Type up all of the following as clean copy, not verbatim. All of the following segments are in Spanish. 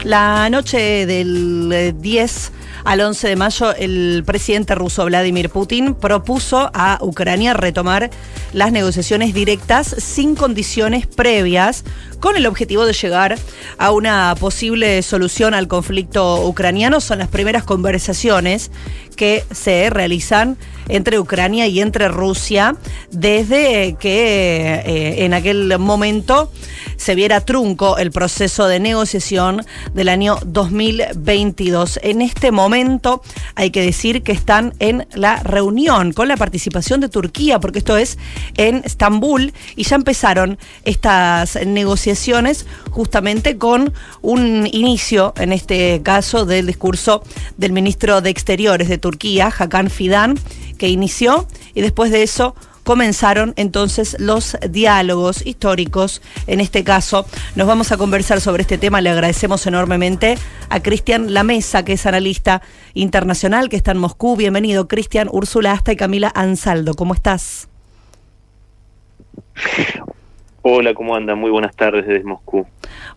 La noche del 10 al 11 de mayo, el presidente ruso Vladimir Putin propuso a Ucrania retomar las negociaciones directas sin condiciones previas, con el objetivo de llegar a una posible solución al conflicto ucraniano. Son las primeras conversaciones que se realizan entre Ucrania y entre Rusia desde que en aquel momento se viera trunco el proceso de negociación del año 2022. En este momento hay que decir que están en la reunión con la participación de Turquía, porque esto es en Estambul, y ya empezaron estas negociaciones justamente con un inicio, en este caso, del discurso del ministro de Exteriores de Turquía, Hakan Fidan, que inició, y después de eso comenzaron entonces los diálogos históricos. En este caso nos vamos a conversar sobre este tema. Le agradecemos enormemente a Cristian Lamesa, que es analista internacional, que está en Moscú. Bienvenido, Cristian. Úrsula Asta y Camila Ansaldo, ¿cómo estás? Hola, ¿cómo andan? Muy buenas tardes desde Moscú.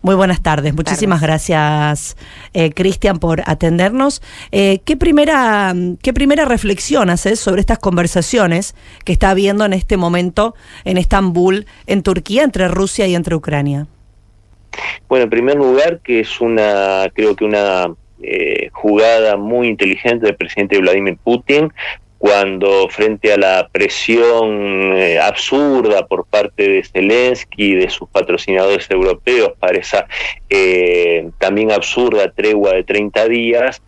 Muy buenas tardes. Muchísimas gracias, Cristian, por atendernos. ¿Qué primera reflexión haces sobre estas conversaciones que está habiendo en este momento en Estambul, en Turquía, entre Rusia y entre Ucrania? Bueno, en primer lugar, que es creo que una jugada muy inteligente del presidente Vladimir Putin, cuando frente a la presión absurda por parte de Zelensky y de sus patrocinadores europeos para esa también absurda tregua de 30 días,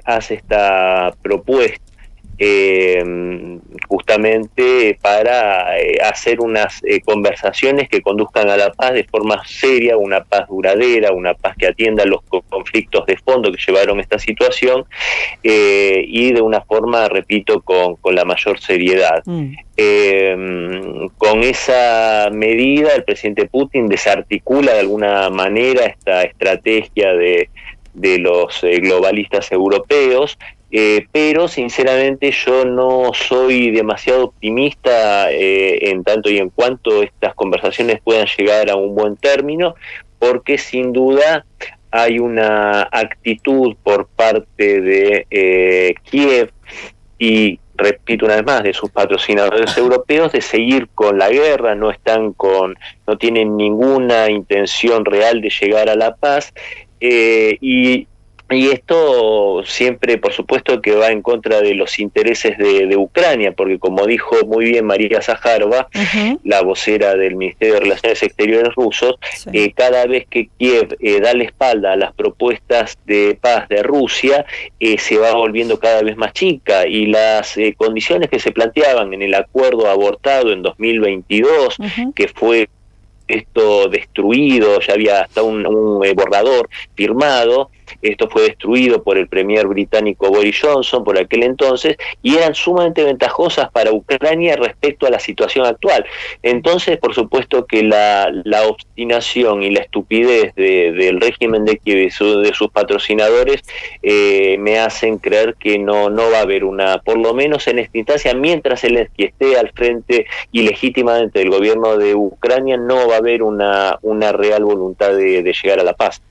hace esta propuesta justamente para hacer unas conversaciones que conduzcan a la paz de forma seria, una paz duradera, una paz que atienda los conflictos de fondo que llevaron esta situación, y de una forma, repito, con la mayor seriedad. Con esa medida, el presidente Putin desarticula de alguna manera esta estrategia de los globalistas europeos, pero sinceramente yo no soy demasiado optimista en tanto y en cuanto estas conversaciones puedan llegar a un buen término, porque sin duda hay una actitud por parte de Kiev y, repito una vez más, de sus patrocinadores europeos, de seguir con la guerra. No tienen ninguna intención real de llegar a la paz, y esto siempre, por supuesto, que va en contra de los intereses de Ucrania, porque como dijo muy bien María Zaharova, la vocera del Ministerio de Relaciones Exteriores rusos, sí, cada vez que Kiev da la espalda a las propuestas de paz de Rusia, se va volviendo cada vez más chica, y las condiciones que se planteaban en el acuerdo abortado en 2022, que fue esto destruido, ya había hasta un borrador firmado. Esto fue destruido por el premier británico Boris Johnson por aquel entonces, y eran sumamente ventajosas para Ucrania respecto a la situación actual. Entonces, por supuesto que la obstinación y la estupidez del régimen de Kiev y de sus patrocinadores me hacen creer que no va a haber por lo menos en esta instancia, mientras Zelensky esté al frente ilegítimamente del gobierno de Ucrania, no va a haber una real voluntad de llegar a la paz.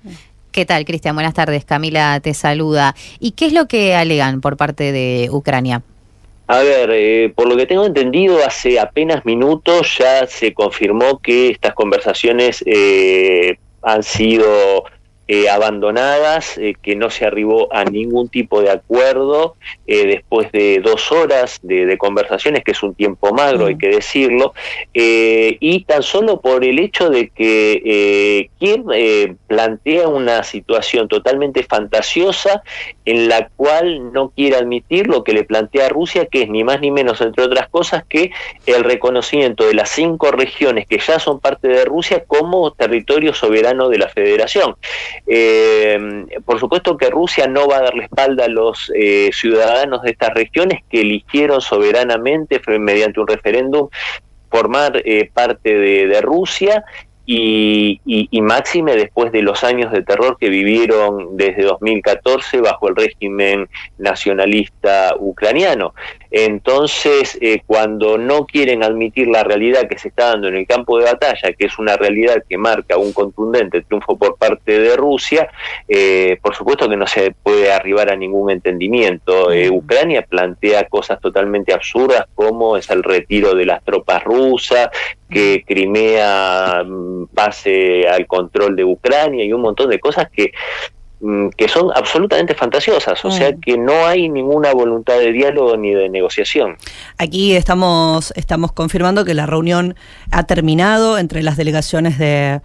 ¿Qué tal, Cristian? Buenas tardes. Camila te saluda. ¿Y qué es lo que alegan por parte de Ucrania? A ver, por lo que tengo entendido, hace apenas minutos ya se confirmó que estas conversaciones han sido abandonadas, que no se arribó a ningún tipo de acuerdo después de 2 horas de conversaciones, que es un tiempo magro, hay que decirlo, y tan solo por el hecho de que Kiev plantea una situación totalmente fantasiosa en la cual no quiere admitir lo que le plantea Rusia, que es ni más ni menos, entre otras cosas, que el reconocimiento de las 5 regiones que ya son parte de Rusia como territorio soberano de la Federación. Por supuesto que Rusia no va a dar la espalda a los ciudadanos de estas regiones que eligieron soberanamente mediante un referéndum formar parte de Rusia, y máxime después de los años de terror que vivieron desde 2014 bajo el régimen nacionalista ucraniano. Entonces, cuando no quieren admitir la realidad que se está dando en el campo de batalla, que es una realidad que marca un contundente triunfo por parte de Rusia, por supuesto que no se puede arribar a ningún entendimiento. Ucrania plantea cosas totalmente absurdas, como es el retiro de las tropas rusas, que Crimea pase al control de Ucrania y un montón de cosas que son absolutamente fantasiosas, o sea que no hay ninguna voluntad de diálogo ni de negociación. Aquí estamos confirmando que la reunión ha terminado entre las delegaciones de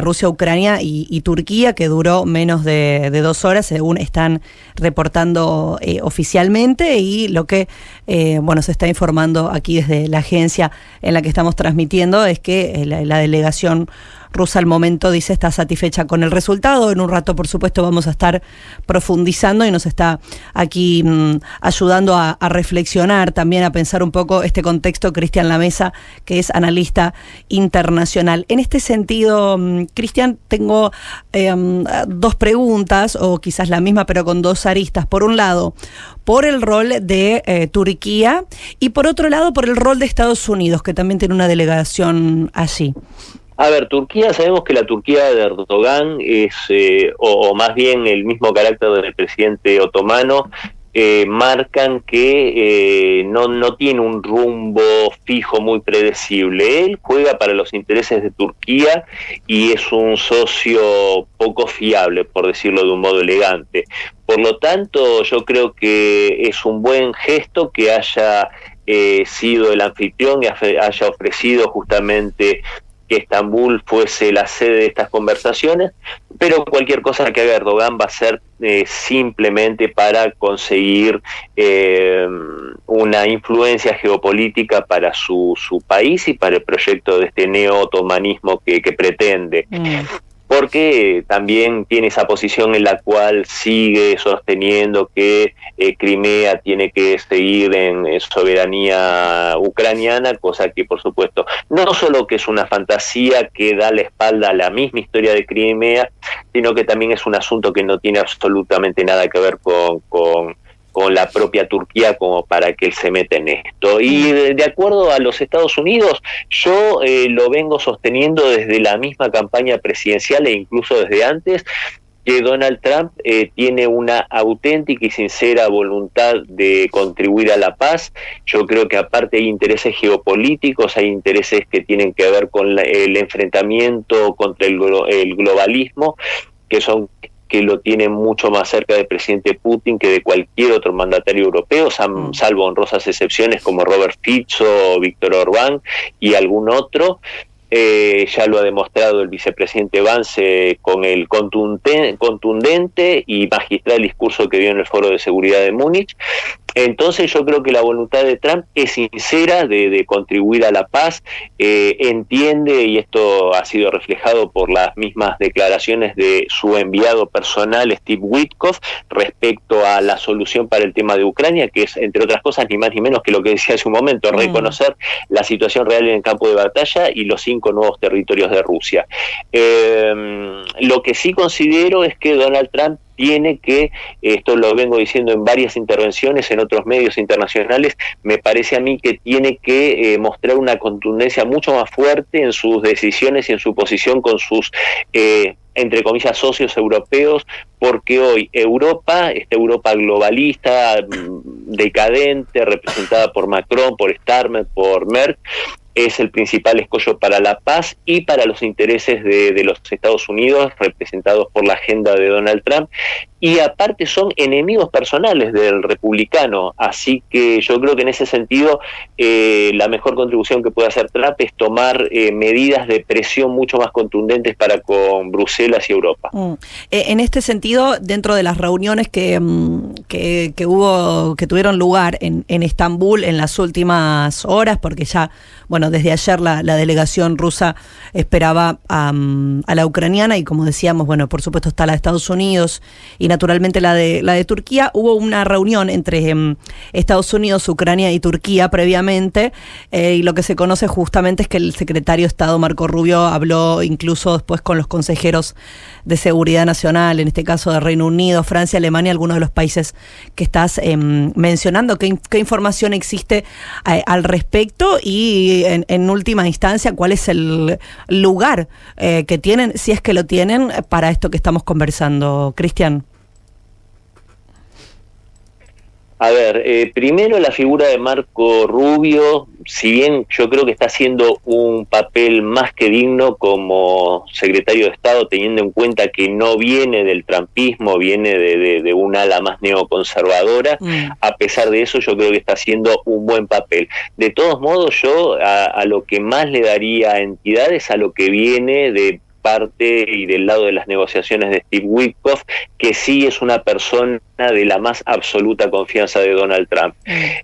Rusia, Ucrania y Turquía, que duró menos de 2 horas, según están reportando oficialmente, y lo que se está informando aquí desde la agencia en la que estamos transmitiendo es que la delegación rusa al momento dice está satisfecha con el resultado. En un rato, por supuesto, vamos a estar profundizando y nos está aquí ayudando a reflexionar, también a pensar un poco este contexto Cristian Lamesa, que es analista internacional. En este sentido, Cristian, tengo 2 preguntas, o quizás la misma, pero con 2 aristas. Por un lado, por el rol de Turquía, y por otro lado, por el rol de Estados Unidos, que también tiene una delegación allí. A ver, Turquía, sabemos que la Turquía de Erdogan es, o más bien el mismo carácter del presidente otomano, marcan que no tiene un rumbo fijo muy predecible. Él juega para los intereses de Turquía y es un socio poco fiable, por decirlo de un modo elegante. Por lo tanto, yo creo que es un buen gesto que haya sido el anfitrión y haya ofrecido justamente que Estambul fuese la sede de estas conversaciones, pero cualquier cosa que haga Erdogan va a ser simplemente para conseguir una influencia geopolítica para su país y para el proyecto de este neo-otomanismo que pretende. Porque también tiene esa posición en la cual sigue sosteniendo que Crimea tiene que seguir en soberanía ucraniana, cosa que por supuesto no solo que es una fantasía que da la espalda a la misma historia de Crimea, sino que también es un asunto que no tiene absolutamente nada que ver con la propia Turquía como para que él se meta en esto. Y de acuerdo a los Estados Unidos, yo lo vengo sosteniendo desde la misma campaña presidencial e incluso desde antes, que Donald Trump tiene una auténtica y sincera voluntad de contribuir a la paz. Yo creo que aparte hay intereses geopolíticos, hay intereses que tienen que ver con el enfrentamiento contra el globalismo, que lo tiene mucho más cerca del presidente Putin que de cualquier otro mandatario europeo, salvo honrosas excepciones como Robert Fico, Víctor Orbán y algún otro. Ya lo ha demostrado el vicepresidente Vance con el contundente y magistral discurso que dio en el Foro de Seguridad de Múnich. Entonces yo creo que la voluntad de Trump es sincera de contribuir a la paz, entiende, y esto ha sido reflejado por las mismas declaraciones de su enviado personal Steve Witkoff respecto a la solución para el tema de Ucrania, que es, entre otras cosas, ni más ni menos que lo que decía hace un momento, reconocer la situación real en el campo de batalla y los 5 nuevos territorios de Rusia. Lo que sí considero es que Donald Trump tiene que, esto lo vengo diciendo en varias intervenciones en otros medios internacionales, me parece a mí que tiene que mostrar una contundencia mucho más fuerte en sus decisiones y en su posición con sus entre comillas socios europeos, porque hoy esta Europa globalista, decadente, representada por Macron, por Starmer, por Merkel, es el principal escollo para la paz y para los intereses de los Estados Unidos, representados por la agenda de Donald Trump, y aparte son enemigos personales del republicano, así que yo creo que en ese sentido la mejor contribución que puede hacer Trump es tomar medidas de presión mucho más contundentes para con Bruselas y Europa. En este sentido, dentro de las reuniones que tuvieron lugar en Estambul en las últimas horas, porque ya bueno, desde ayer la delegación rusa esperaba a la ucraniana y como decíamos, bueno, por supuesto está la de Estados Unidos y naturalmente la de Turquía. Hubo una reunión entre Estados Unidos, Ucrania y Turquía previamente y lo que se conoce justamente es que el secretario de Estado Marco Rubio habló incluso después con los consejeros de seguridad nacional, en este caso de Reino Unido, Francia, Alemania, algunos de los países que estás mencionando. ¿Qué información existe al respecto? Y en última instancia, ¿cuál es el lugar que tienen, si es que lo tienen, para esto que estamos conversando, Cristian? A ver, primero la figura de Marco Rubio, si bien yo creo que está haciendo un papel más que digno como secretario de Estado, teniendo en cuenta que no viene del trumpismo, viene de un ala más neoconservadora, a pesar de eso yo creo que está haciendo un buen papel. De todos modos, yo a lo que más le daría entidad es a lo que viene de parte y del lado de las negociaciones de Steve Witkoff, que sí es una persona de la más absoluta confianza de Donald Trump.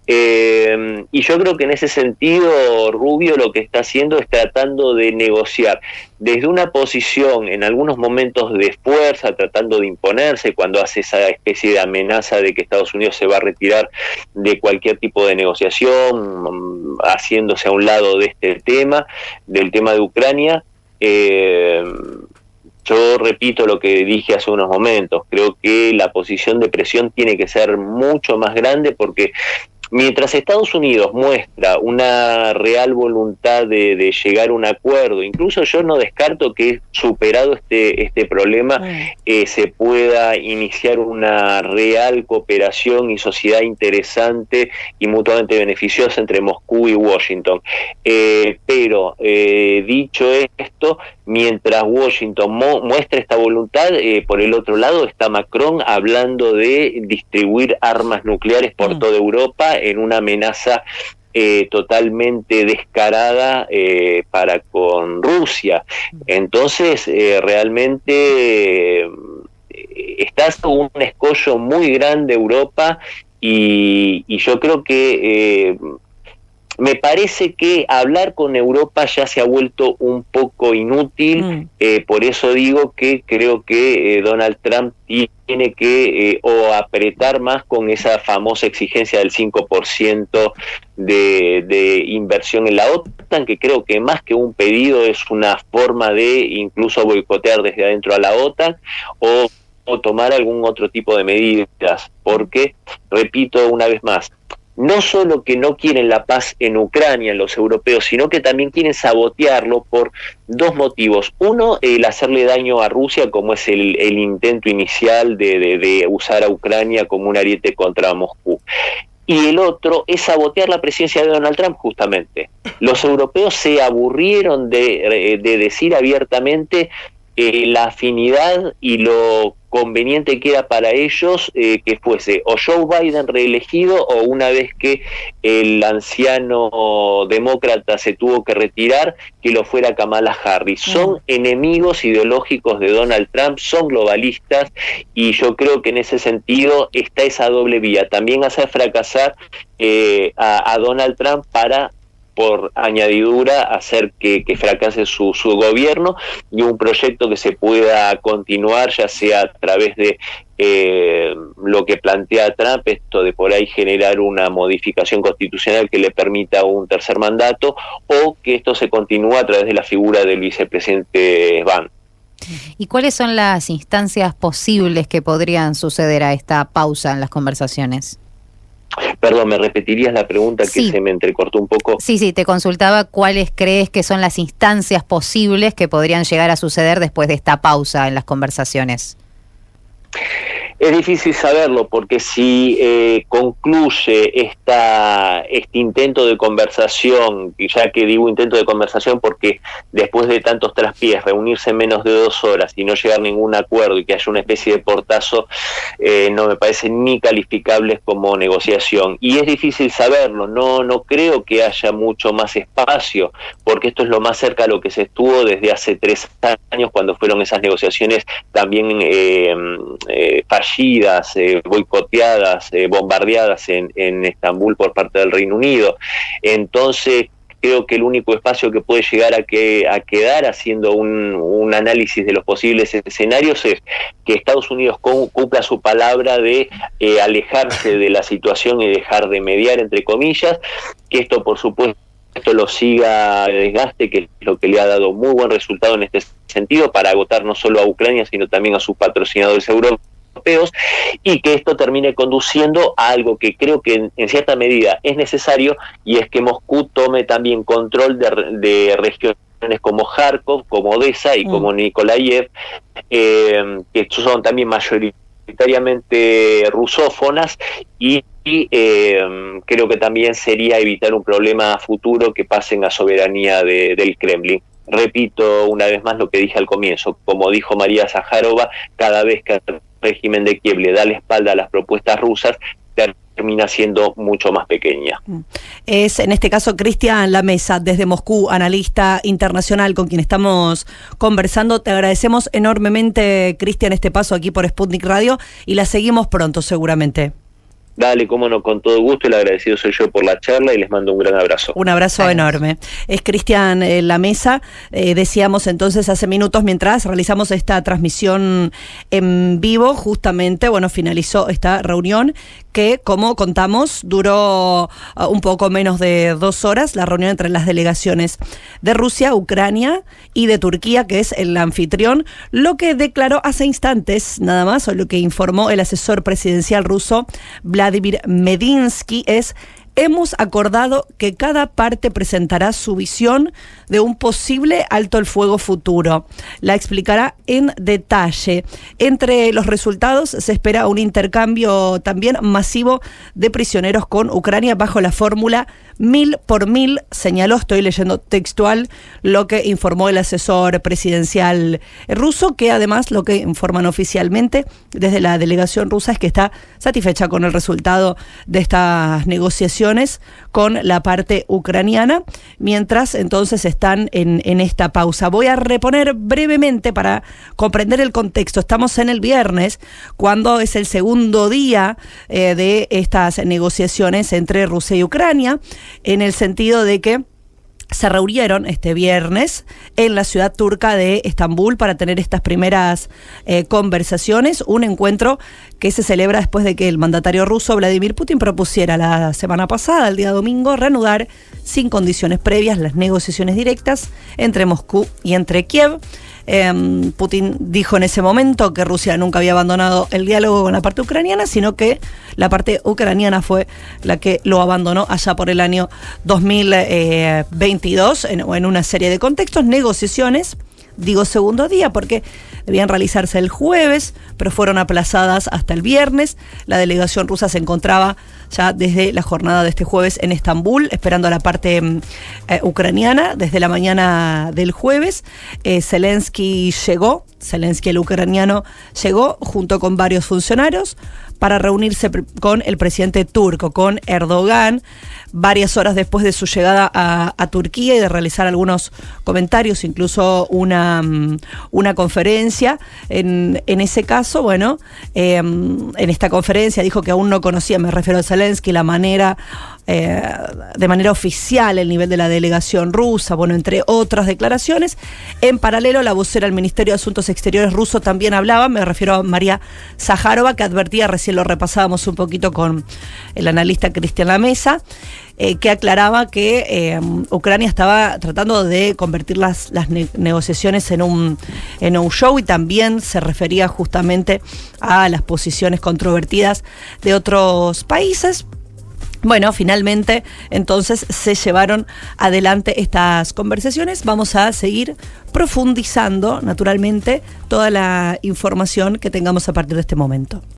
Y yo creo que en ese sentido Rubio lo que está haciendo es tratando de negociar desde una posición en algunos momentos de fuerza, tratando de imponerse cuando hace esa especie de amenaza de que Estados Unidos se va a retirar de cualquier tipo de negociación, haciéndose a un lado de este tema, del tema de Ucrania. Yo repito lo que dije hace unos momentos, creo que la posición de presión tiene que ser mucho más grande porque mientras Estados Unidos muestra una real voluntad de llegar a un acuerdo, incluso yo no descarto que superado este problema se pueda iniciar una real cooperación y sociedad interesante y mutuamente beneficiosa entre Moscú y Washington. Pero dicho esto, mientras Washington muestra esta voluntad, por el otro lado está Macron hablando de distribuir armas nucleares por toda Europa en una amenaza totalmente descarada para con Rusia. Entonces, realmente está un escollo muy grande Europa y yo creo que me parece que hablar con Europa ya se ha vuelto un poco inútil, por eso digo que creo que Donald Trump tiene que o apretar más con esa famosa exigencia del 5% de inversión en la OTAN, que creo que más que un pedido es una forma de incluso boicotear desde adentro a la OTAN o tomar algún otro tipo de medidas, porque, repito una vez más, no solo que no quieren la paz en Ucrania, los europeos, sino que también quieren sabotearlo por dos motivos. Uno, el hacerle daño a Rusia, como es el intento inicial de usar a Ucrania como un ariete contra Moscú. Y el otro es sabotear la presidencia de Donald Trump, justamente. Los europeos se aburrieron de decir abiertamente la afinidad y lo conveniente que era para ellos que fuese o Joe Biden reelegido o una vez que el anciano demócrata se tuvo que retirar, que lo fuera Kamala Harris. Son enemigos ideológicos de Donald Trump, son globalistas y yo creo que en ese sentido está esa doble vía. También hacer fracasar a Donald Trump para por añadidura hacer que fracase su gobierno y un proyecto que se pueda continuar ya sea a través de lo que plantea Trump, esto de por ahí generar una modificación constitucional que le permita un tercer mandato o que esto se continúe a través de la figura del vicepresidente Vance. ¿Y cuáles son las instancias posibles que podrían suceder a esta pausa en las conversaciones? Perdón, ¿me repetirías la pregunta que se me entrecortó un poco? Sí, te consultaba cuáles crees que son las instancias posibles que podrían llegar a suceder después de esta pausa en las conversaciones. Es difícil saberlo porque si concluye este intento de conversación, y ya que digo intento de conversación porque después de tantos traspiés, reunirse en menos de 2 horas y no llegar a ningún acuerdo y que haya una especie de portazo, no me parece ni calificables como negociación. Y es difícil saberlo, no creo que haya mucho más espacio, porque esto es lo más cerca a lo que se estuvo desde hace 3 años, cuando fueron esas negociaciones también fallidas, boicoteadas, bombardeadas en Estambul por parte del Reino Unido. Entonces creo que el único espacio que puede llegar a quedar haciendo un análisis de los posibles escenarios es que Estados Unidos cumpla su palabra de alejarse de la situación y dejar de mediar, entre comillas, que esto por supuesto lo siga de desgaste, que es lo que le ha dado muy buen resultado en este sentido para agotar no solo a Ucrania sino también a sus patrocinadores europeos, y que esto termine conduciendo a algo que creo que en cierta medida es necesario, y es que Moscú tome también control de regiones como Kharkov, como Odessa y como Nikolaev, que son también mayoritariamente rusófonas, y creo que también sería evitar un problema futuro que pasen a soberanía del Kremlin. Repito una vez más lo que dije al comienzo, como dijo María Zaharova, cada vez que el régimen de Kiev le da la espalda a las propuestas rusas, termina siendo mucho más pequeña. Es en este caso Cristian Lamesa, desde Moscú, analista internacional con quien estamos conversando. Te agradecemos enormemente, Cristian, este paso aquí por Sputnik Radio, y la seguimos pronto seguramente. Dale, cómo no, con todo gusto. El agradecido soy yo por la charla y les mando un gran abrazo. Un abrazo enorme. Es Cristian Lamesa, decíamos entonces hace minutos mientras realizamos esta transmisión en vivo, justamente, bueno, finalizó esta reunión que, como contamos, duró un poco menos de 2 horas, la reunión entre las delegaciones de Rusia, Ucrania y de Turquía, que es el anfitrión. Lo que declaró hace instantes, nada más, o lo que informó el asesor presidencial ruso, Vladimir Medinsky, es: hemos acordado que cada parte presentará su visión de un posible alto el fuego futuro. La explicará en detalle. Entre los resultados se espera un intercambio también masivo de prisioneros con Ucrania bajo la fórmula 1000 por 1000, señaló, estoy leyendo textual lo que informó el asesor presidencial ruso, que además lo que informan oficialmente desde la delegación rusa es que está satisfecha con el resultado de estas negociaciones con la parte ucraniana, mientras entonces están en esta pausa. Voy a reponer brevemente para comprender el contexto. Estamos en el viernes, cuando es el segundo día de estas negociaciones entre Rusia y Ucrania, en el sentido de que se reunieron este viernes en la ciudad turca de Estambul para tener estas primeras conversaciones, un encuentro que se celebra después de que el mandatario ruso Vladimir Putin propusiera la semana pasada, el día domingo, reanudar sin condiciones previas las negociaciones directas entre Moscú y entre Kiev. Putin dijo en ese momento que Rusia nunca había abandonado el diálogo con la parte ucraniana, sino que la parte ucraniana fue la que lo abandonó allá por el año 2022 en una serie de contextos, negociaciones. Digo segundo día porque debían realizarse el jueves, pero fueron aplazadas hasta el viernes. La delegación rusa se encontraba ya desde la jornada de este jueves en Estambul, esperando a la parte ucraniana desde la mañana del jueves. Zelensky el ucraniano llegó junto con varios funcionarios para reunirse con el presidente turco, con Erdogan, varias horas después de su llegada a Turquía y de realizar algunos comentarios, incluso una conferencia. En ese caso, bueno, en esta conferencia dijo que aún no conocía, me refiero a Zelensky, la manera, de manera oficial, el nivel de la delegación rusa, bueno, entre otras declaraciones. En paralelo, la vocera del Ministerio de Asuntos Exteriores ruso también hablaba, me refiero a María Zaharova, que advertía, recién lo repasábamos un poquito con el analista Cristian Lamesa, que aclaraba que Ucrania estaba tratando de convertir las negociaciones en un show, y también se refería justamente a las posiciones controvertidas de otros países. Bueno, finalmente entonces se llevaron adelante estas conversaciones. Vamos a seguir profundizando, naturalmente, toda la información que tengamos a partir de este momento.